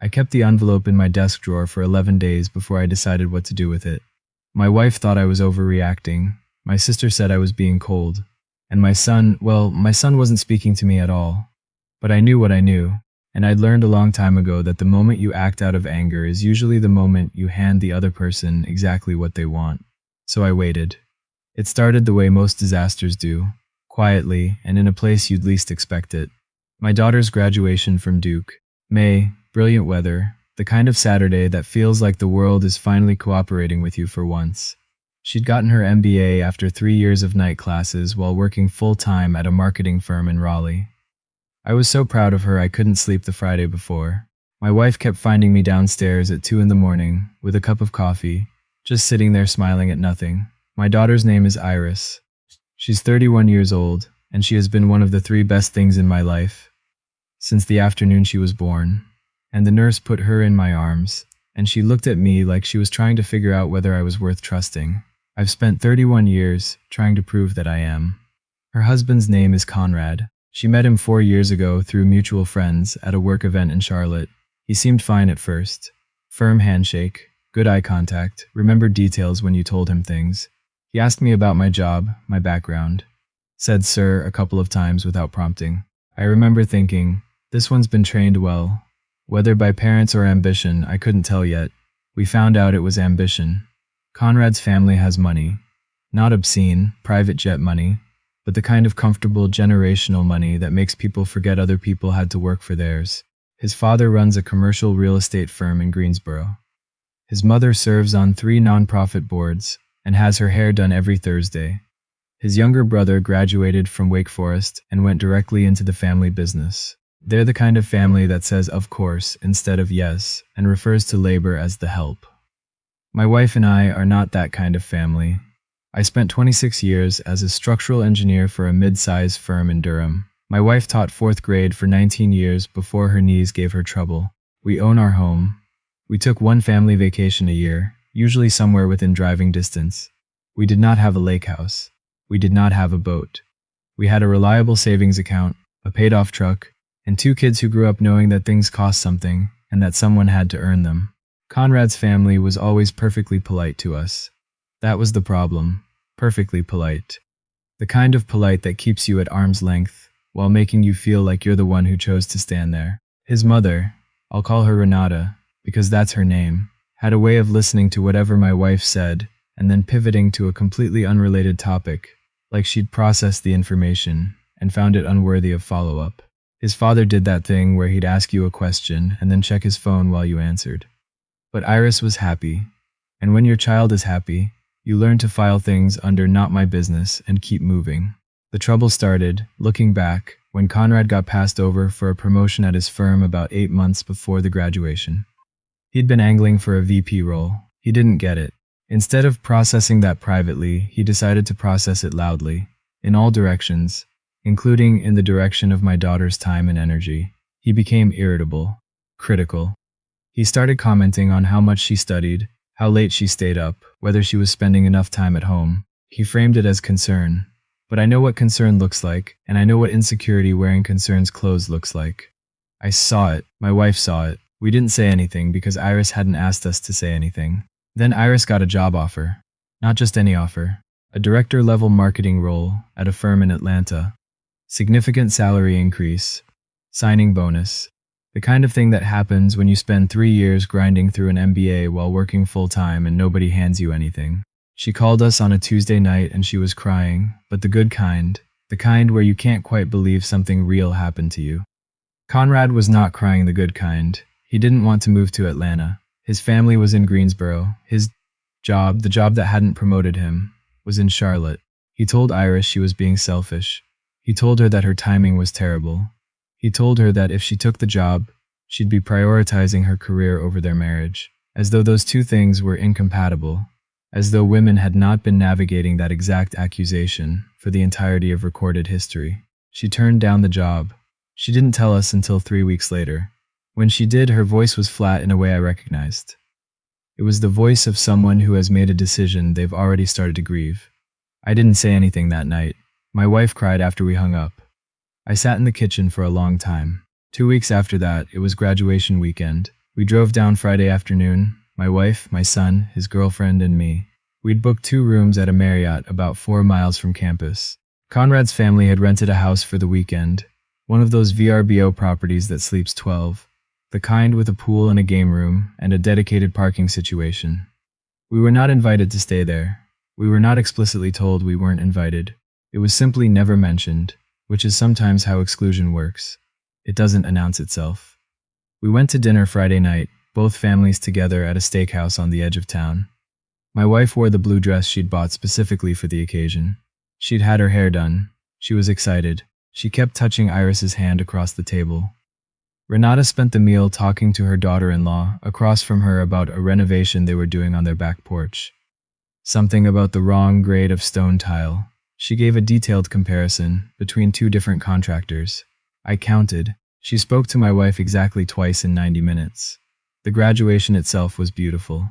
I kept the envelope in my desk drawer for 11 days before I decided what to do with it. My wife thought I was overreacting. My sister said I was being cold. And my son wasn't speaking to me at all. But I knew what I knew. And I'd learned a long time ago that the moment you act out of anger is usually the moment you hand the other person exactly what they want. So I waited. It started the way most disasters do, quietly and in a place you'd least expect it. My daughter's graduation from Duke. May, brilliant weather, the kind of Saturday that feels like the world is finally cooperating with you for once. She'd gotten her MBA after 3 years of night classes while working full-time at a marketing firm in Raleigh. I was so proud of her I couldn't sleep the Friday before. My wife kept finding me downstairs at 2 in the morning with a cup of coffee, just sitting there smiling at nothing. My daughter's name is Iris. She's 31 years old, and she has been one of the 3 best things in my life since the afternoon she was born. And the nurse put her in my arms, and she looked at me like she was trying to figure out whether I was worth trusting. I've spent 31 years trying to prove that I am. Her husband's name is Conrad. She met him 4 years ago through mutual friends at a work event in Charlotte. He seemed fine at first. Firm handshake, good eye contact, remembered details when you told him things. He asked me about my job, my background. Said sir a couple of times without prompting. I remember thinking, this one's been trained well. Whether by parents or ambition, I couldn't tell yet. We found out it was ambition. Conrad's family has money. Not obscene, private jet money, but the kind of comfortable generational money that makes people forget other people had to work for theirs. His father runs a commercial real estate firm in Greensboro. His mother serves on 3 nonprofit boards and has her hair done every Thursday. His younger brother graduated from Wake Forest and went directly into the family business. They're the kind of family that says of course instead of yes and refers to labor as the help. My wife and I are not that kind of family. I spent 26 years as a structural engineer for a mid-sized firm in Durham. My wife taught 4th grade for 19 years before her knees gave her trouble. We own our home. We took 1 family vacation a year, usually somewhere within driving distance. We did not have a lake house. We did not have a boat. We had a reliable savings account, a paid-off truck, and 2 kids who grew up knowing that things cost something and that someone had to earn them. Conrad's family was always perfectly polite to us. That was the problem. Perfectly polite. The kind of polite that keeps you at arm's length while making you feel like you're the one who chose to stand there. His mother, I'll call her Renata because that's her name, had a way of listening to whatever my wife said and then pivoting to a completely unrelated topic, like she'd processed the information and found it unworthy of follow-up. His father did that thing where he'd ask you a question and then check his phone while you answered. But Iris was happy, and when your child is happy, you learn to file things under not my business and keep moving. The trouble started, looking back, when Conrad got passed over for a promotion at his firm about 8 months before the graduation. He'd been angling for a VP role. He didn't get it. Instead of processing that privately, he decided to process it loudly, in all directions, including in the direction of my daughter's time and energy. He became irritable, critical. He started commenting on how much she studied, how late she stayed up, whether she was spending enough time at home. He framed it as concern. But I know what concern looks like, and I know what insecurity wearing concern's clothes looks like. I saw it. My wife saw it. We didn't say anything because Iris hadn't asked us to say anything. Then Iris got a job offer. Not just any offer. A director-level marketing role at a firm in Atlanta. Significant salary increase. Signing bonus. The kind of thing that happens when you spend 3 years grinding through an MBA while working full-time and nobody hands you anything. She called us on a Tuesday night and she was crying, but the good kind. The kind where you can't quite believe something real happened to you. Conrad was not crying the good kind. He didn't want to move to Atlanta. His family was in Greensboro. His job, the job that hadn't promoted him, was in Charlotte. He told Iris she was being selfish. He told her that her timing was terrible. He told her that if she took the job, she'd be prioritizing her career over their marriage, as though those 2 things were incompatible, as though women had not been navigating that exact accusation for the entirety of recorded history. She turned down the job. She didn't tell us until 3 weeks later. When she did, her voice was flat in a way I recognized. It was the voice of someone who has made a decision they've already started to grieve. I didn't say anything that night. My wife cried after we hung up. I sat in the kitchen for a long time. 2 weeks after that, it was graduation weekend. We drove down Friday afternoon, my wife, my son, his girlfriend, and me. We'd booked 2 rooms at a Marriott about 4 miles from campus. Conrad's family had rented a house for the weekend, one of those VRBO properties that sleeps 12, the kind with a pool and a game room and a dedicated parking situation. We were not invited to stay there. We were not explicitly told we weren't invited. It was simply never mentioned, which is sometimes how exclusion works. It doesn't announce itself. We went to dinner Friday night, both families together at a steakhouse on the edge of town. My wife wore the blue dress she'd bought specifically for the occasion. She'd had her hair done. She was excited. She kept touching Iris's hand across the table. Renata spent the meal talking to her daughter-in-law across from her about a renovation they were doing on their back porch. Something about the wrong grade of stone tile. She gave a detailed comparison between 2 different contractors. I counted. She spoke to my wife exactly twice in 90 minutes. The graduation itself was beautiful.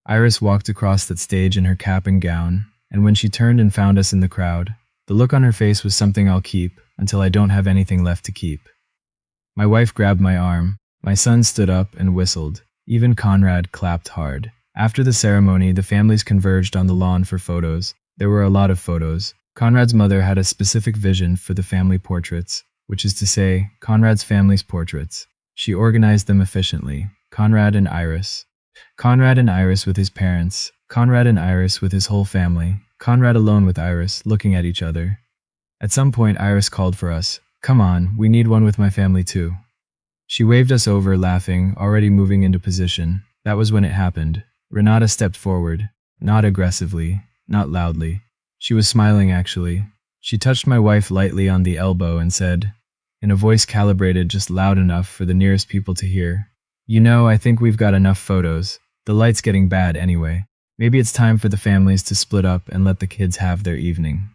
Iris walked across that stage in her cap and gown, and when she turned and found us in the crowd, the look on her face was something I'll keep until I don't have anything left to keep. My wife grabbed my arm. My son stood up and whistled. Even Conrad clapped hard. After the ceremony, the families converged on the lawn for photos. There were a lot of photos. Conrad's mother had a specific vision for the family portraits, which is to say, Conrad's family's portraits. She organized them efficiently. Conrad and Iris. Conrad and Iris with his parents. Conrad and Iris with his whole family. Conrad alone with Iris, looking at each other. At some point, Iris called for us. "Come on, we need one with my family too." She waved us over, laughing, already moving into position. That was when it happened. Renata stepped forward. Not aggressively, not loudly. She was smiling, actually. She touched my wife lightly on the elbow and said, in a voice calibrated just loud enough for the nearest people to hear, "You know, I think we've got enough photos. The light's getting bad anyway. Maybe it's time for the families to split up and let the kids have their evening."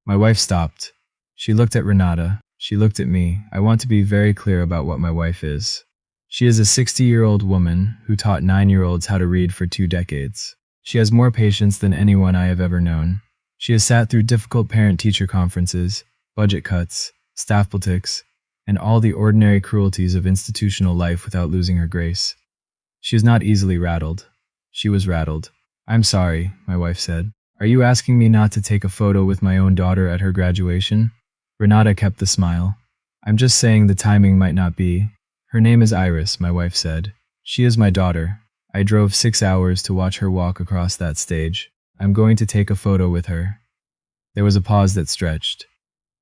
My wife stopped. She looked at Renata. She looked at me. I want to be very clear about what my wife is. She is a 60-year-old woman who taught 9-year-olds how to read for 2 decades. She has more patience than anyone I have ever known. She has sat through difficult parent-teacher conferences, budget cuts, staff politics, and all the ordinary cruelties of institutional life without losing her grace. She is not easily rattled. She was rattled. "I'm sorry," my wife said. "Are you asking me not to take a photo with my own daughter at her graduation?" Renata kept the smile. "I'm just saying the timing might not be." "Her name is Iris," my wife said. "She is my daughter. I drove 6 hours to watch her walk across that stage. I'm going to take a photo with her." There was a pause that stretched.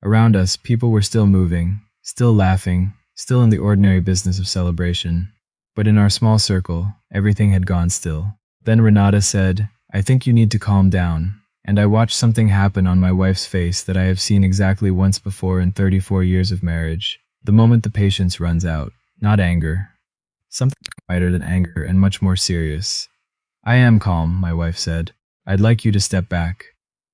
Around us, people were still moving, still laughing, still in the ordinary business of celebration. But in our small circle, everything had gone still. Then Renata said, "I think you need to calm down." And I watched something happen on my wife's face that I have seen exactly once before in 34 years of marriage. The moment the patience runs out. Not anger. Something quieter than anger and much more serious. "I am calm," my wife said. "I'd like you to step back."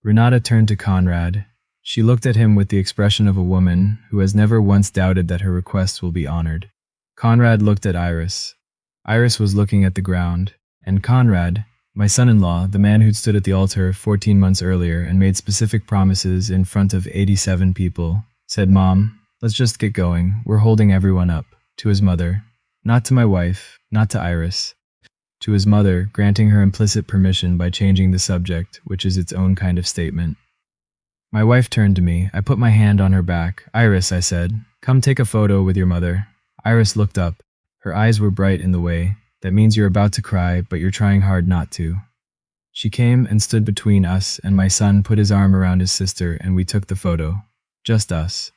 Renata turned to Conrad. She looked at him with the expression of a woman who has never once doubted that her requests will be honored. Conrad looked at Iris. Iris was looking at the ground. And Conrad, my son-in-law, the man who'd stood at the altar 14 months earlier and made specific promises in front of 87 people, said, "Mom, let's just get going. We're holding everyone up." To his mother. Not to my wife, not to Iris. To his mother, granting her implicit permission by changing the subject, which is its own kind of statement. My wife turned to me. I put my hand on her back. "Iris," I said, "come take a photo with your mother." Iris looked up. Her eyes were bright in the way. That means you're about to cry, but you're trying hard not to. She came and stood between us, and my son put his arm around his sister, and we took the photo. Just us.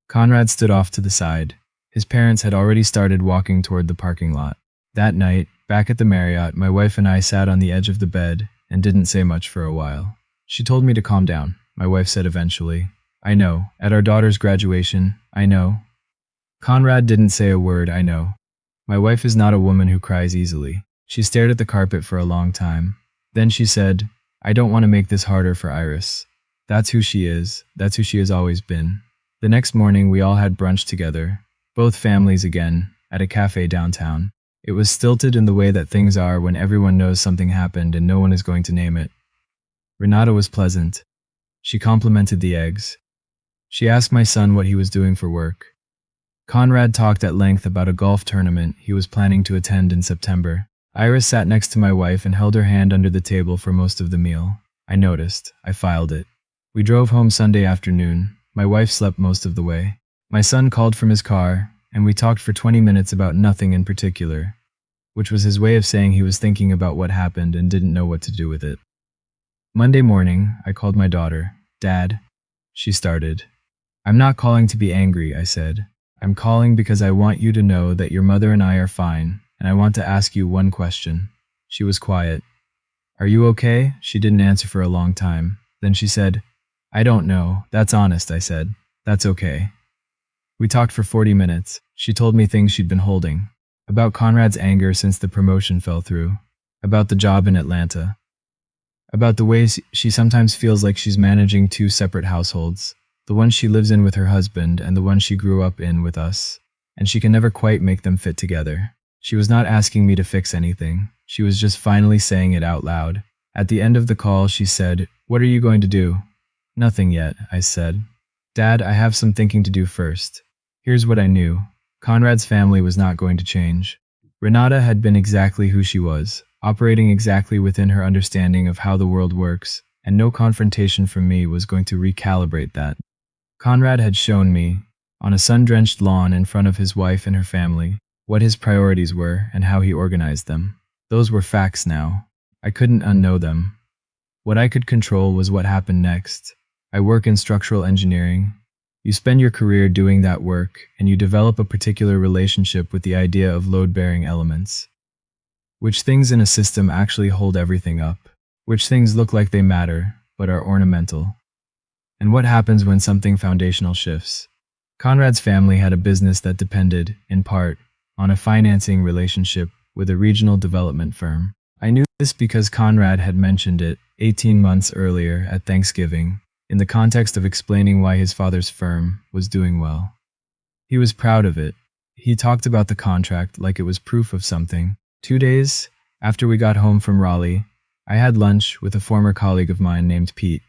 Conrad stood off to the side. His parents had already started walking toward the parking lot. That night, back at the Marriott, my wife and I sat on the edge of the bed and didn't say much for a while. She told me to calm down, my wife said eventually. "I know. At our daughter's graduation, I know." Conrad didn't say a word, I know. My wife is not a woman who cries easily. She stared at the carpet for a long time. Then she said, "I don't want to make this harder for Iris. That's who she is. That's who she has always been." The next morning, we all had brunch together. Both families again, at a cafe downtown. It was stilted in the way that things are when everyone knows something happened and no one is going to name it. Renata was pleasant. She complimented the eggs. She asked my son what he was doing for work. Conrad talked at length about a golf tournament he was planning to attend in September. Iris sat next to my wife and held her hand under the table for most of the meal. I noticed. I filed it. We drove home Sunday afternoon. My wife slept most of the way. My son called from his car, and we talked for 20 minutes about nothing in particular, which was his way of saying he was thinking about what happened and didn't know what to do with it. Monday morning, I called my daughter. "Dad," she started. "I'm not calling to be angry," I said. "I'm calling because I want you to know that your mother and I are fine, and I want to ask you one question." She was quiet. "Are you okay?" She didn't answer for a long time. Then she said, "I don't know. That's honest," I said. "That's okay." We talked for 40 minutes. She told me things she'd been holding. About Conrad's anger since the promotion fell through. About the job in Atlanta. About the ways she sometimes feels like she's managing two separate households. The one she lives in with her husband and the one she grew up in with us. And she can never quite make them fit together. She was not asking me to fix anything. She was just finally saying it out loud. At the end of the call, she said, "What are you going to do?" "Nothing yet," I said. "Dad, I have some thinking to do first." Here's what I knew. Conrad's family was not going to change. Renata had been exactly who she was, operating exactly within her understanding of how the world works, and no confrontation from me was going to recalibrate that. Conrad had shown me, on a sun-drenched lawn in front of his wife and her family, what his priorities were and how he organized them. Those were facts now. I couldn't unknow them. What I could control was what happened next. I work in structural engineering. You spend your career doing that work, and you develop a particular relationship with the idea of load-bearing elements. Which things in a system actually hold everything up? Which things look like they matter, but are ornamental? And what happens when something foundational shifts? Conrad's family had a business that depended, in part, on a financing relationship with a regional development firm. I knew this because Conrad had mentioned it 18 months earlier at Thanksgiving, in the context of explaining why his father's firm was doing well. He was proud of it. He talked about the contract like it was proof of something. 2 days after we got home from Raleigh, I had lunch with a former colleague of mine named Pete.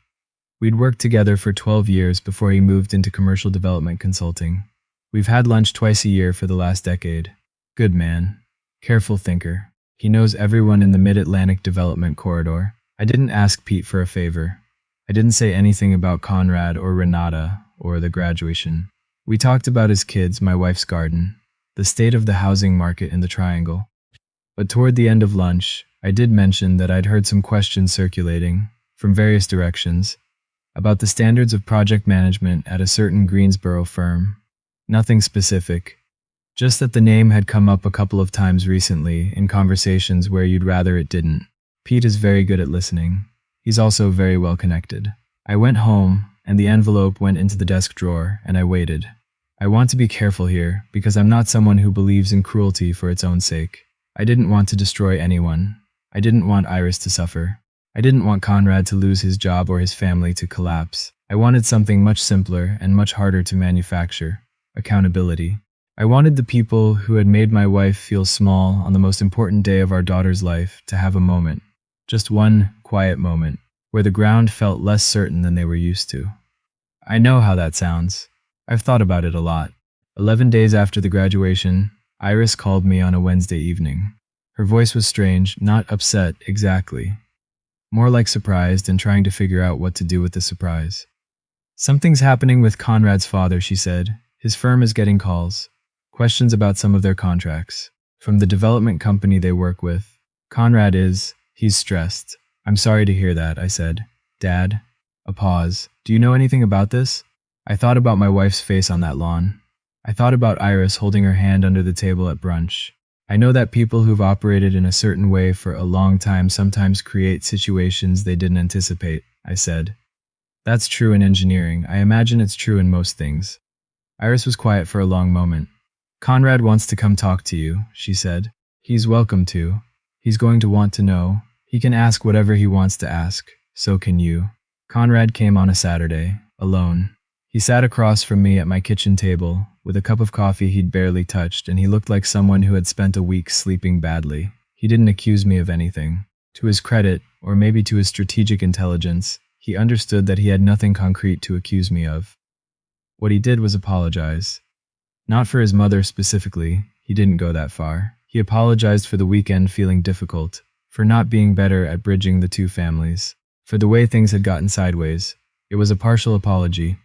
We'd worked together for 12 years before he moved into commercial development consulting. We've had lunch twice a year for the last decade. Good man. Careful thinker. He knows everyone in the Mid-Atlantic Development Corridor. I didn't ask Pete for a favor. I didn't say anything about Conrad or Renata or the graduation. We talked about his kids, my wife's garden, the state of the housing market in the Triangle. But toward the end of lunch, I did mention that I'd heard some questions circulating, from various directions, about the standards of project management at a certain Greensboro firm. Nothing specific. Just that the name had come up a couple of times recently in conversations where you'd rather it didn't. Pete is very good at listening. He's also very well connected. I went home, and the envelope went into the desk drawer, and I waited. I want to be careful here, because I'm not someone who believes in cruelty for its own sake. I didn't want to destroy anyone. I didn't want Iris to suffer. I didn't want Conrad to lose his job or his family to collapse. I wanted something much simpler and much harder to manufacture. Accountability. I wanted the people who had made my wife feel small on the most important day of our daughter's life to have a moment. Just one quiet moment, where the ground felt less certain than they were used to. I know how that sounds. I've thought about it a lot. 11 days after the graduation, Iris called me on a Wednesday evening. Her voice was strange, not upset exactly. More like surprised and trying to figure out what to do with the surprise. "Something's happening with Conrad's father," she said. "His firm is getting calls. Questions about some of their contracts. From the development company they work with. Conrad he's stressed." "I'm sorry to hear that," I said. "Dad?" A pause. "Do you know anything about this?" I thought about my wife's face on that lawn. I thought about Iris holding her hand under the table at brunch. I know that people who've operated in a certain way for a long time sometimes create situations they didn't anticipate, I said. That's true in engineering. I imagine it's true in most things. Iris was quiet for a long moment. "Conrad wants to come talk to you," she said. "He's welcome to. He's going to want to know. He can ask whatever he wants to ask. So can you." Conrad came on a Saturday, alone. He sat across from me at my kitchen table, with a cup of coffee he'd barely touched, and he looked like someone who had spent a week sleeping badly. He didn't accuse me of anything. To his credit, or maybe to his strategic intelligence, he understood that he had nothing concrete to accuse me of. What he did was apologize. Not for his mother specifically, he didn't go that far. He apologized for the weekend feeling difficult, for not being better at bridging the two families, for the way things had gotten sideways. It was a partial apology,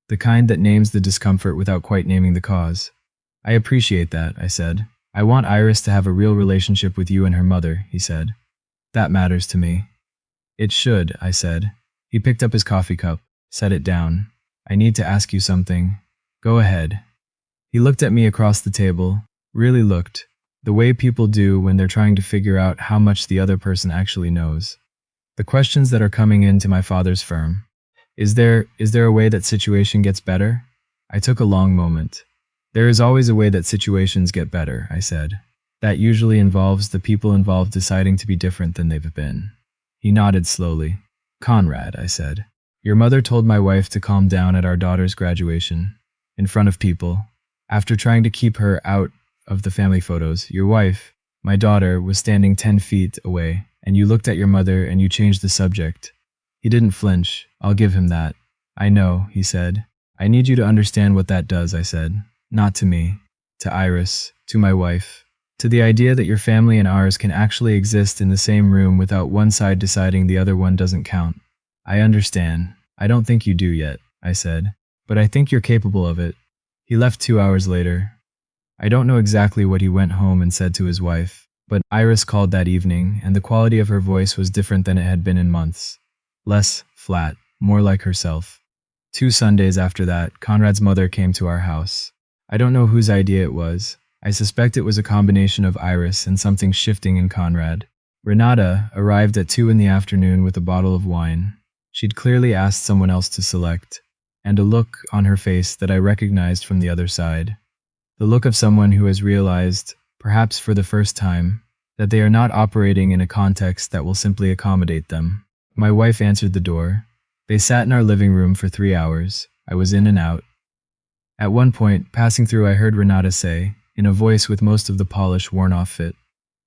the kind that names the discomfort without quite naming the cause. I appreciate that, I said. I want Iris to have a real relationship with you and her mother, he said. That matters to me. It should, I said. He picked up his coffee cup, set it down. I need to ask you something. Go ahead. He looked at me across the table, really looked, the way people do when they're trying to figure out how much the other person actually knows. The questions that are coming into my father's firm. Is there a way that situation gets better? I took a long moment. There is always a way that situations get better, I said. That usually involves the people involved deciding to be different than they've been. He nodded slowly. Conrad, I said. Your mother told my wife to calm down at our daughter's graduation, in front of people. After trying to keep her out of the family photos, your wife, my daughter, was standing 10 feet away, and you looked at your mother and you changed the subject. He didn't flinch. I'll give him that. I know, he said. I need you to understand what that does, I said. Not to me. To Iris. To my wife. To the idea that your family and ours can actually exist in the same room without one side deciding the other one doesn't count. I understand. I don't think you do yet, I said. But I think you're capable of it. He left 2 hours later. I don't know exactly what he went home and said to his wife, but Iris called that evening, and the quality of her voice was different than it had been in months. Less flat, more like herself. 2 Sundays after that, Conrad's mother came to our house. I don't know whose idea it was. I suspect it was a combination of Iris and something shifting in Conrad. Renata arrived at 2 in the afternoon with a bottle of wine. She'd clearly asked someone else to select, and a look on her face that I recognized from the other side. The look of someone who has realized, perhaps for the first time, that they are not operating in a context that will simply accommodate them. My wife answered the door. They sat in our living room for 3 hours. I was in and out. At one point, passing through, I heard Renata say, in a voice with most of the polish worn off it,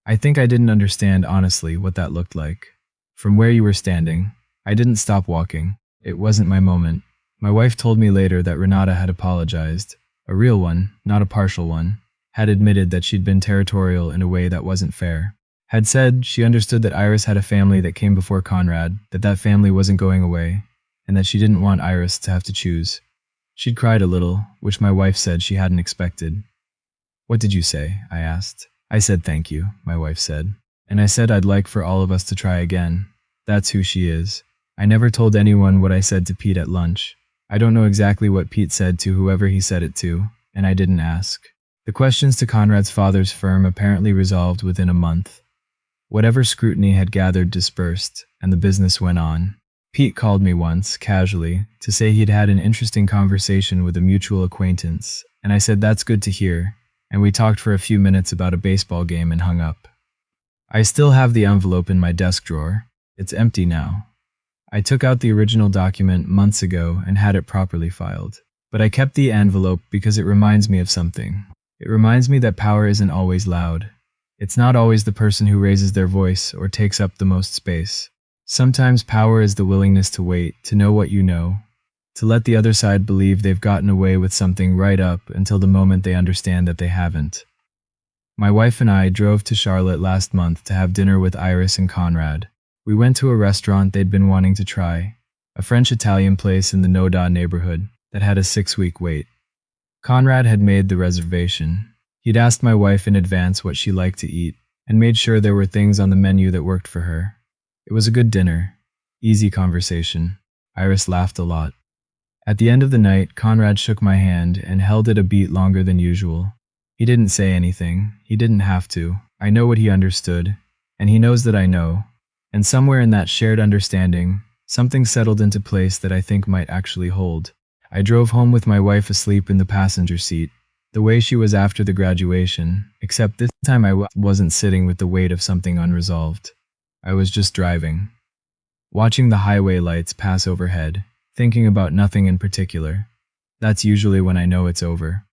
I think I didn't understand honestly what that looked like. From where you were standing, I didn't stop walking. It wasn't my moment. My wife told me later that Renata had apologized. A real one, not a partial one. Had admitted that she'd been territorial in a way that wasn't fair. Had said she understood that Iris had a family that came before Conrad, that family wasn't going away, and that she didn't want Iris to have to choose. She'd cried a little, which my wife said she hadn't expected. What did you say? I asked. I said thank you, my wife said. And I said I'd like for all of us to try again. That's who she is. I never told anyone what I said to Pete at lunch. I don't know exactly what Pete said to whoever he said it to, and I didn't ask. The questions to Conrad's father's firm apparently resolved within a month. Whatever scrutiny had gathered dispersed, and the business went on. Pete called me once, casually, to say he'd had an interesting conversation with a mutual acquaintance, and I said that's good to hear, and we talked for a few minutes about a baseball game and hung up. I still have the envelope in my desk drawer. It's empty now. I took out the original document months ago and had it properly filed. But I kept the envelope because it reminds me of something. It reminds me that power isn't always loud. It's not always the person who raises their voice or takes up the most space. Sometimes power is the willingness to wait, to know what you know, to let the other side believe they've gotten away with something right up until the moment they understand that they haven't. My wife and I drove to Charlotte last month to have dinner with Iris and Conrad. We went to a restaurant they'd been wanting to try, a French-Italian place in the Noda neighborhood that had a 6-week wait. Conrad had made the reservation. He'd asked my wife in advance what she liked to eat and made sure there were things on the menu that worked for her. It was a good dinner, easy conversation. Iris laughed a lot. At the end of the night, Conrad shook my hand and held it a beat longer than usual. He didn't say anything. He didn't have to. I know what he understood, and he knows that I know. And somewhere in that shared understanding, something settled into place that I think might actually hold. I drove home with my wife asleep in the passenger seat, the way she was after the graduation, except this time I wasn't sitting with the weight of something unresolved. I was just driving, watching the highway lights pass overhead, thinking about nothing in particular. That's usually when I know it's over.